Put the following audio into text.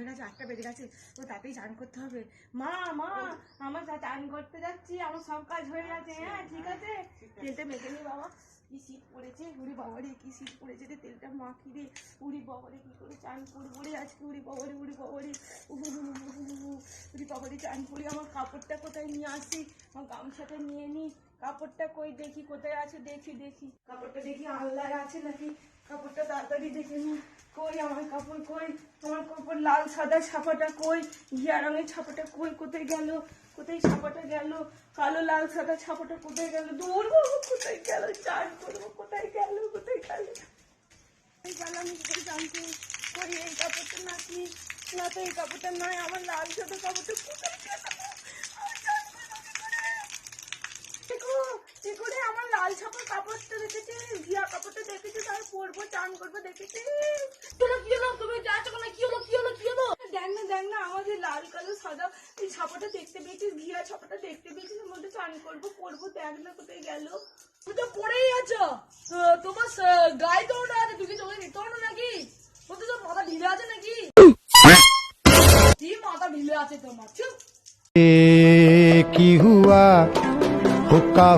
হয়ে গেছে, 8টা বেজে গেছে, তো তাতেই চান করতে হবে। মা মা আমার চান করতে যাচ্ছি, আমার সব কাজ হয়ে গেছে। হ্যাঁ ঠিক আছে, তেলটা মেখে নি বাবা। কি শীত পড়েছে, উড়ি বাবারে কি শীত পড়েছে রে, তেলটা মাখি রে। উড়ি বাবারে কি করে চান করবো রে আজকে, উড়ি বাবারে উড়ি বাবারে উড়ি বাবারে চান করি। আমার কাপড়টা কোথায় নিয়ে আসি, আমার গামছাটা নিয়ে নি, কাপড়টা কই দেখি কোথায় আছে, দেখি দেখি কাপড়টা দেখি আল্লাহ আছে নাকি, কাপড়টা তাড়াতাড়ি দেখে নি। কই আমার কাপড় কই, আমার কাপড় লাল সাদা ছাপাটা কই, ঘিয়া রঙের ছাপাটা কই, কোথায় গেল, কোথায় ছাপাটা গেল, কালো লাল সাদা ছাপাটা কোথায় গেল, দূর বাবু কোথায় গেল, চান করবো কোথায় গেল, কোথায় গেল, আমি কোথায় চান করি, কই এই কাপড়টা নাকি, না তো এই কাপড়টা নয়, আমার লাল সাদা কাপড়টা কোথায় গেল, কি করে আমার লাল ছাপার কাপড়টা দেখেছি, ঘিয়া কাপড়টা দেখেছি, তাই পরবো চান করবো দেখেছি। তোরা কি হলো, তুমি যাচ্ছ না, কি হলো কি হলো কি হলো, দেখ না আমাদের লাল কালো সাদা এই ছাপাটা দেখতে পেয়েছিস, ঘিয়া ছাপাটা দেখতে পেয়েছিস, ওর মধ্যে চান করবো করবো, দেখ না কোথায় গেল। তুমি তো পড়েই আছো, তোমার গায়ে তো ওটা আছে, তুমি চলে যেতে পারো নাকি, ও তো মাথা ঢিলে আছে নাকি, কি মাথা ঢিলে আছে তোমার, চুপ। কি হুয়া হুক্কা